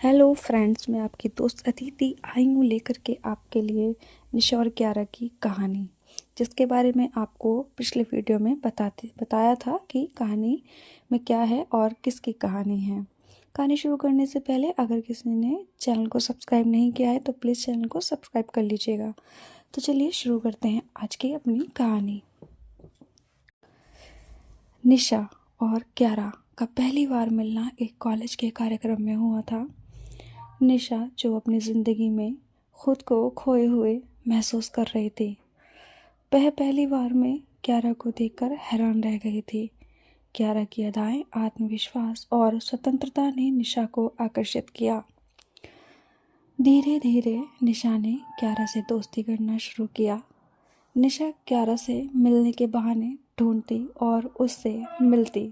Hello friends, मैं आपकी दोस्त अदिति आई हूँ लेकर के आपके लिए निशा और क्यारा की कहानी, जिसके बारे में आपको पिछले वीडियो में बताया था कि कहानी में क्या है और किसकी कहानी है। कहानी शुरू करने से पहले अगर किसी ने चैनल को सब्सक्राइब नहीं किया है तो प्लीज़ चैनल को सब्सक्राइब कर लीजिएगा। तो चलिए शुरू करते हैं आज की अपनी कहानी। निशा और क्यारा का पहली बार मिलना एक कॉलेज के कार्यक्रम में हुआ था। निशा, जो अपनी ज़िंदगी में खुद को खोए हुए महसूस कर रही थी, वह पहली बार में क्यारा को देखकर हैरान रह गई थी। क्यारा की अदाएं, आत्मविश्वास और स्वतंत्रता ने निशा को आकर्षित किया। धीरे धीरे निशा ने क्यारा से दोस्ती करना शुरू किया। निशा क्यारा से मिलने के बहाने ढूंढती और उससे मिलती।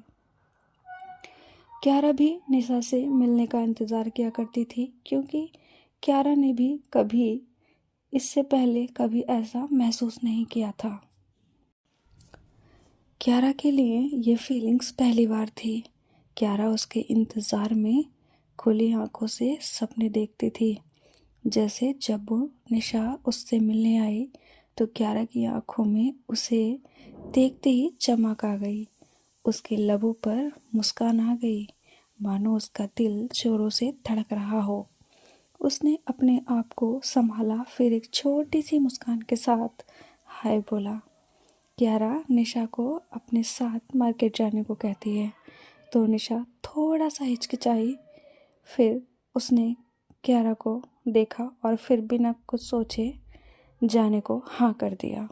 क्यारा भी निशा से मिलने का इंतज़ार किया करती थी, क्योंकि क्यारा ने भी कभी इससे पहले कभी ऐसा महसूस नहीं किया था। क्यारा के लिए ये फीलिंग्स पहली बार थी। क्यारा उसके इंतज़ार में खुली आंखों से सपने देखती थी। जैसे जब वो निशा उससे मिलने आई तो क्यारा की आंखों में उसे देखते ही चमक आ गई। उसके लबों पर मुस्कान आ गई, मानो उसका दिल जोरों से धड़क रहा हो। उसने अपने आप को संभाला, फिर एक छोटी सी मुस्कान के साथ हाय बोला। क्यारा निशा को अपने साथ मार्केट जाने को कहती है तो निशा थोड़ा सा हिचकिचाई। फिर उसने क्यारा को देखा और फिर बिना कुछ सोचे जाने को हाँ कर दिया।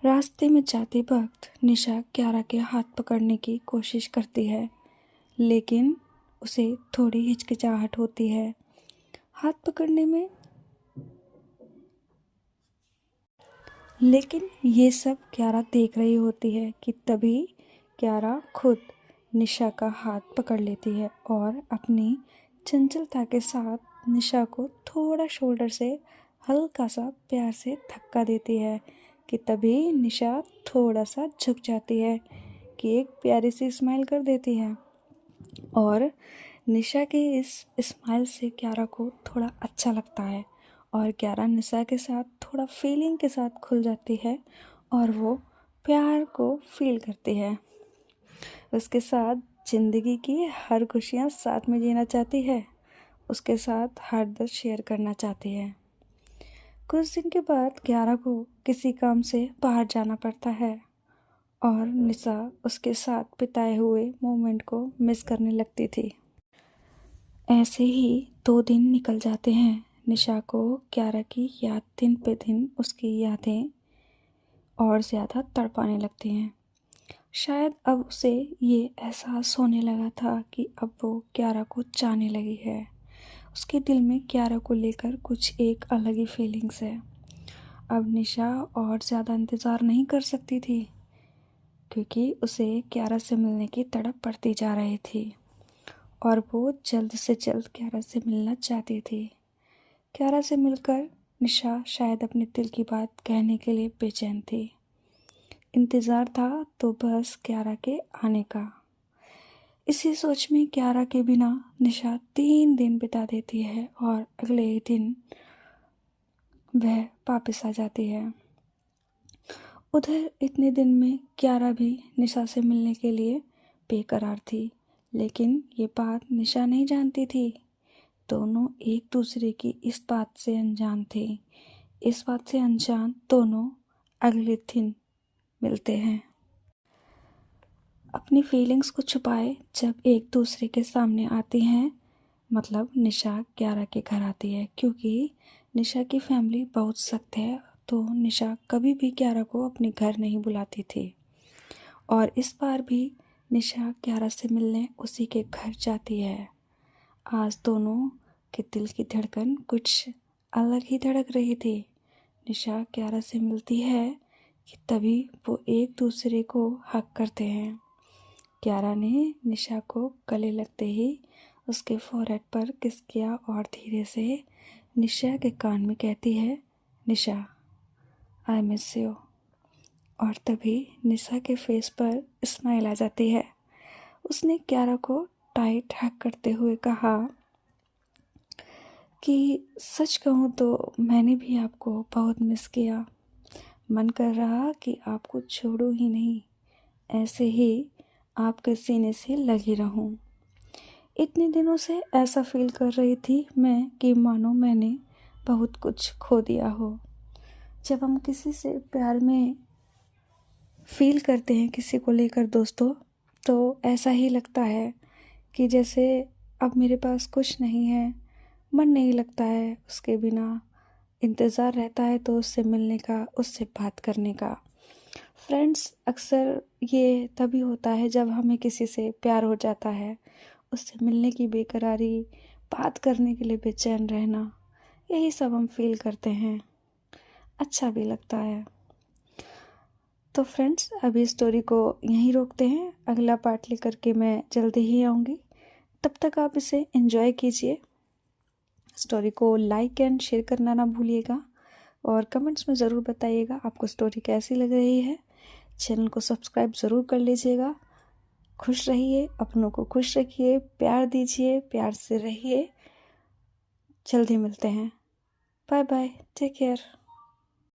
रास्ते में जाते वक्त निशा क्यारा के हाथ पकड़ने की कोशिश करती है, लेकिन उसे थोड़ी हिचकिचाहट होती है हाथ पकड़ने में। लेकिन ये सब क्यारा देख रही होती है कि तभी क्यारा खुद निशा का हाथ पकड़ लेती है और अपनी चंचलता के साथ निशा को थोड़ा शोल्डर से हल्का सा प्यार से धक्का देती है कि तभी निशा थोड़ा सा झुक जाती है कि एक प्यारी सी स्माइल कर देती है। और निशा के इस स्माइल से क्यारा को थोड़ा अच्छा लगता है और क्यारा निशा के साथ थोड़ा फीलिंग के साथ खुल जाती है और वो प्यार को फील करती है। उसके साथ ज़िंदगी की हर खुशियाँ साथ में जीना चाहती है, उसके साथ हर दर्द शेयर करना चाहती है। कुछ दिन के बाद क्यारा को किसी काम से बाहर जाना पड़ता है और निशा उसके साथ बिताए हुए मोमेंट को मिस करने लगती थी। ऐसे ही 2 दिन निकल जाते हैं। निशा को क्यारा की याद दिन पे दिन उसकी यादें और ज़्यादा तड़पाने लगती हैं। शायद अब उसे ये एहसास होने लगा था कि अब वो क्यारा को चाहने लगी है। उसके दिल में क्यारा को लेकर कुछ एक अलग ही फीलिंग्स है। अब निशा और ज़्यादा इंतज़ार नहीं कर सकती थी, क्योंकि उसे क्यारा से मिलने की तड़प पड़ती जा रही थी और वो जल्द से जल्द क्यारा से मिलना चाहती थी। क्यारा से मिलकर निशा शायद अपने दिल की बात कहने के लिए बेचैन थी। इंतज़ार था तो बस क्यारा के आने का। इसी सोच में क्यारा के बिना निशा 3 दिन बिता देती है और अगले ही दिन वह वापस आ जाती है। उधर इतने दिन में क्यारा भी निशा से मिलने के लिए बेकरार थी, लेकिन ये बात निशा नहीं जानती थी। दोनों एक दूसरे की इस बात से अनजान थे। इस बात से अनजान दोनों अगले दिन मिलते हैं। अपनी फीलिंग्स को छुपाए जब एक दूसरे के सामने आती हैं, मतलब निशा क्यारा के घर आती है, क्योंकि निशा की फैमिली बहुत सख्त है तो निशा कभी भी क्यारा को अपने घर नहीं बुलाती थी। और इस बार भी निशा क्यारा से मिलने उसी के घर जाती है। आज दोनों के दिल की धड़कन कुछ अलग ही धड़क रही थी। निशा क्यारा से मिलती है कि तभी वो एक दूसरे को हक करते हैं। क्यारा ने निशा को गले लगते ही उसके फोrehead पर किस किया और धीरे से निशा के कान में कहती है, निशा आई मिस यू। और तभी निशा के फेस पर स्माइल आ जाती है। उसने क्यारा को टाइट हग करते हुए कहा कि सच कहूँ तो मैंने भी आपको बहुत मिस किया। मन कर रहा कि आपको छोड़ूं ही नहीं, ऐसे ही आपके सीने से लगी रहूं। इतने दिनों से ऐसा फील कर रही थी मैं कि मानो मैंने बहुत कुछ खो दिया हो। जब हम किसी से प्यार में फील करते हैं किसी को लेकर दोस्तों, तो ऐसा ही लगता है कि जैसे अब मेरे पास कुछ नहीं है, मन नहीं लगता है उसके बिना, इंतज़ार रहता है तो उससे मिलने का, उससे बात करने का। फ्रेंड्स, अक्सर ये तभी होता है जब हमें किसी से प्यार हो जाता है, उससे मिलने की बेकरारी, बात करने के लिए बेचैन रहना, यही सब हम फील करते हैं। अच्छा भी लगता है। तो फ्रेंड्स, अभी स्टोरी को यहीं रोकते हैं, अगला पार्ट लेकर के मैं जल्दी ही आऊँगी। तब तक आप इसे एंजॉय कीजिए। स्टोरी को लाइक एंड शेयर करना ना भूलिएगा और कमेंट्स में ज़रूर बताइएगा आपको स्टोरी कैसी लग रही है। चैनल को सब्सक्राइब ज़रूर कर लीजिएगा। खुश रहिए, अपनों को खुश रखिए, प्यार दीजिए, प्यार से रहिए। जल्दी मिलते हैं। Bye bye, take care.